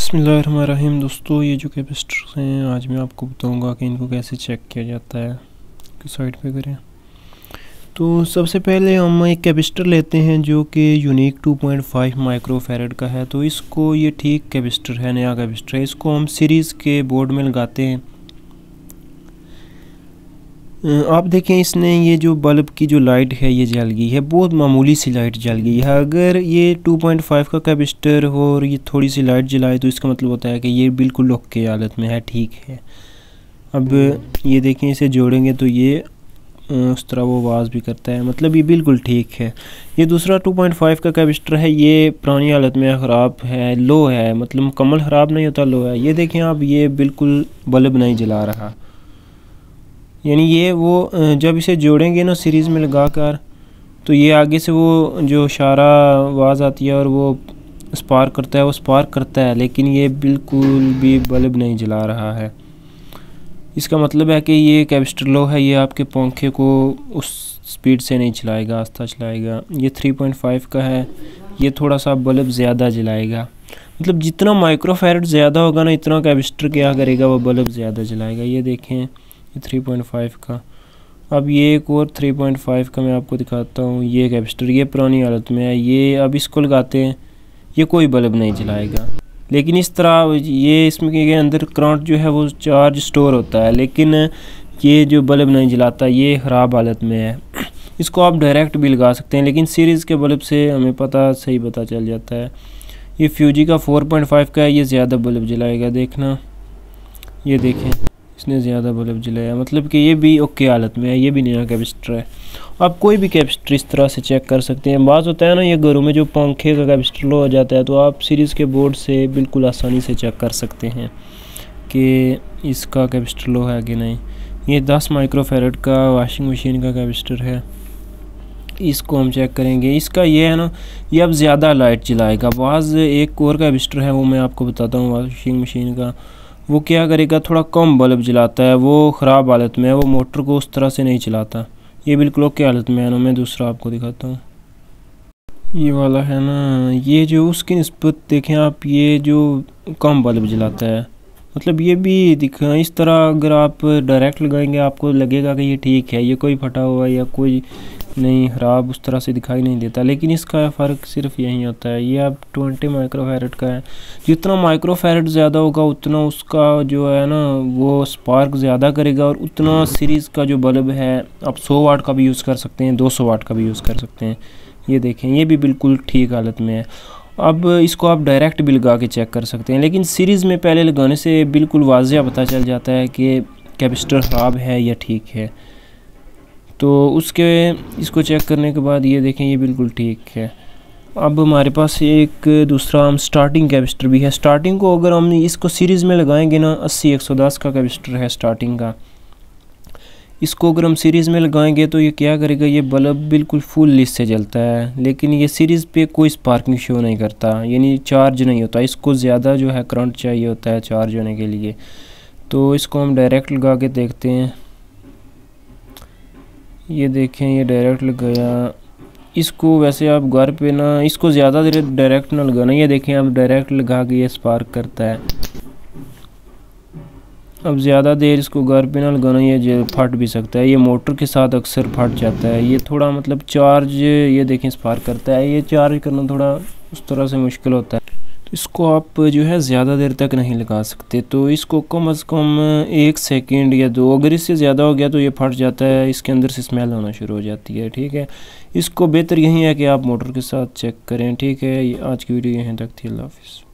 बिस्मिल्लाहिर्रहमानिर्रहीम। दोस्तों, ये जो कैपेसिटर्स हैं आज मैं आपको बताऊंगा कि इनको कैसे चेक किया जाता है। किस साइड पे करें तो सबसे पहले हम एक कैपेसिटर लेते हैं जो कि यूनिक 2.5 माइक्रोफैरड का है। तो इसको ये ठीक कैपेसिटर है, नया कैपेसिटर है। इसको हम सीरीज़ के बोर्ड में लगाते हैं। आप देखें, इसने ये जो बल्ब की जो लाइट है ये जल गई है, बहुत मामूली सी लाइट जल गई है। अगर ये 2.5 का कैपेसिटर हो और ये थोड़ी सी लाइट जलाए तो इसका मतलब होता है कि ये बिल्कुल ओके हालत में है, ठीक है। अब ये देखें, इसे जोड़ेंगे तो ये उस तरह वो आवाज़ भी करता है, मतलब ये बिल्कुल ठीक है। ये दूसरा 2.5 का कैपेसिटर है, ये पुरानी हालत में ख़राब है, लो है, मतलब मुकम्मल ख़राब नहीं होता, लो है। ये देखें आप, ये बिल्कुल बल्ब नहीं जला रहा, यानी ये वो जब इसे जोड़ेंगे ना सीरीज़ में लगा कर, तो ये आगे से वो जो इशारा आवाज़ आती है और वो स्पार्क करता है, वो स्पार्क करता है, लेकिन ये बिल्कुल भी बल्ब नहीं जला रहा है। इसका मतलब है कि ये कैपेसिटर लो है, ये आपके पंखे को उस स्पीड से नहीं चलाएगा, आस्ता चलाएगा। ये 3.5 का है, ये थोड़ा सा बल्ब ज़्यादा जलाएगा। मतलब जितना माइक्रोफैरड ज़्यादा होगा ना, इतना कैपेसिटर क्या करेगा, वो बल्ब ज़्यादा जलाएगा। ये देखें, 3.5 का। अब ये एक और 3.5 का मैं आपको दिखाता हूँ। ये कैपेसिटर ये पुरानी हालत में है, ये अब इसको लगाते हैं, ये कोई बल्ब नहीं जलाएगा। लेकिन इस तरह ये इसमें के अंदर करंट जो है वो चार्ज स्टोर होता है, लेकिन ये जो बल्ब नहीं जलाता, ये ख़राब हालत में है। इसको आप डायरेक्ट भी लगा सकते हैं, लेकिन सीरीज़ के बल्ब से हमें सही पता चल जाता है। ये फ्यूजी का 4.5 का है, ये ज़्यादा बल्ब जलाएगा। देखना, ये देखें, इसने ज़्यादा बल्ब जलाया, मतलब कि ये भी ओके हालत में है, ये भी नया कैपेसिटर है। आप कोई भी कैपेसिटर इस तरह से चेक कर सकते हैं। बात होता है ना, ये घरों में जो पंखे का कैपेसिटर लो हो जाता है, तो आप सीरीज़ के बोर्ड से बिल्कुल आसानी से चेक कर सकते हैं कि इसका कैपेसिटर लो है कि नहीं। ये 10 माइक्रोफैरड का वॉशिंग मशीन का कैपेसिटर है, इसको हम चेक करेंगे। इसका ये है ना, ये अब ज़्यादा लाइट जलाएगा। बाज़ एक और कैपेसिटर है, वो मैं आपको बताता हूँ वॉशिंग मशीन का। वो क्या करेगा, थोड़ा कम बल्ब जलाता है, वो ख़राब हालत में है, वो मोटर को उस तरह से नहीं चलाता। ये बिल्कुल ओके हालत में है ना। मैं दूसरा आपको दिखाता हूँ, ये वाला है ना, ये जो उसकी निस्बत देखें आप, ये जो कम बल्ब जलाता है, मतलब ये भी दिखा इस तरह। अगर आप डायरेक्ट लगाएंगे आपको लगेगा कि ये ठीक है, ये कोई फटा हुआ या कोई नहीं ख़राब उस तरह से दिखाई नहीं देता। लेकिन इसका फ़र्क सिर्फ यही होता है, ये अब 20 माइक्रोफैरड का है। जितना माइक्रोफैरड ज़्यादा होगा उतना उसका जो है ना वो स्पार्क ज़्यादा करेगा, और उतना सीरीज़ का जो बल्ब है आप 100 वाट का भी यूज़ कर सकते हैं, 200 वाट का भी यूज़ कर सकते हैं। ये देखें, ये भी बिल्कुल ठीक हालत में है। अब इसको आप डायरेक्ट भी लगा के चेक कर सकते हैं, लेकिन सीरीज़ में पहले लगाने से बिल्कुल वाज़िया पता चल जाता है कि कैपेसिटर ख़राब है या ठीक है। तो इसको चेक करने के बाद ये देखें, ये बिल्कुल ठीक है। अब हमारे पास एक दूसरा हम स्टार्टिंग कैपेसिटर भी है। स्टार्टिंग को अगर हम इसको सीरीज़ में लगाएंगे ना, 80-110 का कैपेसिटर है स्टार्टिंग का। इसको अगर हम सीरीज़ में लगाएंगे तो ये क्या करेगा, ये बल्ब बिल्कुल फुल लिस्ट से जलता है, लेकिन ये सीरीज़ पे कोई स्पार्किंग शो नहीं करता, यानी चार्ज नहीं होता। इसको ज़्यादा जो है करंट चाहिए होता है चार्ज होने के लिए। तो इसको हम डायरेक्ट लगा के देखते हैं। ये देखें, ये डायरेक्ट लग गया। इसको वैसे आप घर पे ना, इसको ज़्यादा देर डायरेक्ट ना लगाना। ये देखें, आप डायरेक्ट लगा के ये स्पार्क करता है। अब ज़्यादा देर इसको घर पे ना लगाना, ये फट भी सकता है। ये मोटर के साथ अक्सर फट जाता है। ये थोड़ा मतलब चार्ज, ये देखें स्पार्क करता है। ये चार्ज करना थोड़ा उस तरह से मुश्किल होता है, तो इसको आप जो है ज़्यादा देर तक नहीं लगा सकते। तो इसको कम से कम 1 सेकंड या 2, अगर इससे ज़्यादा हो गया तो ये फट जाता है, इसके अंदर से स्मेल होना शुरू हो जाती है। ठीक है, इसको बेहतर यही है कि आप मोटर के साथ चेक करें। ठीक है, आज की वीडियो यहीं तक थी। अल्लाह हाफ़िज़।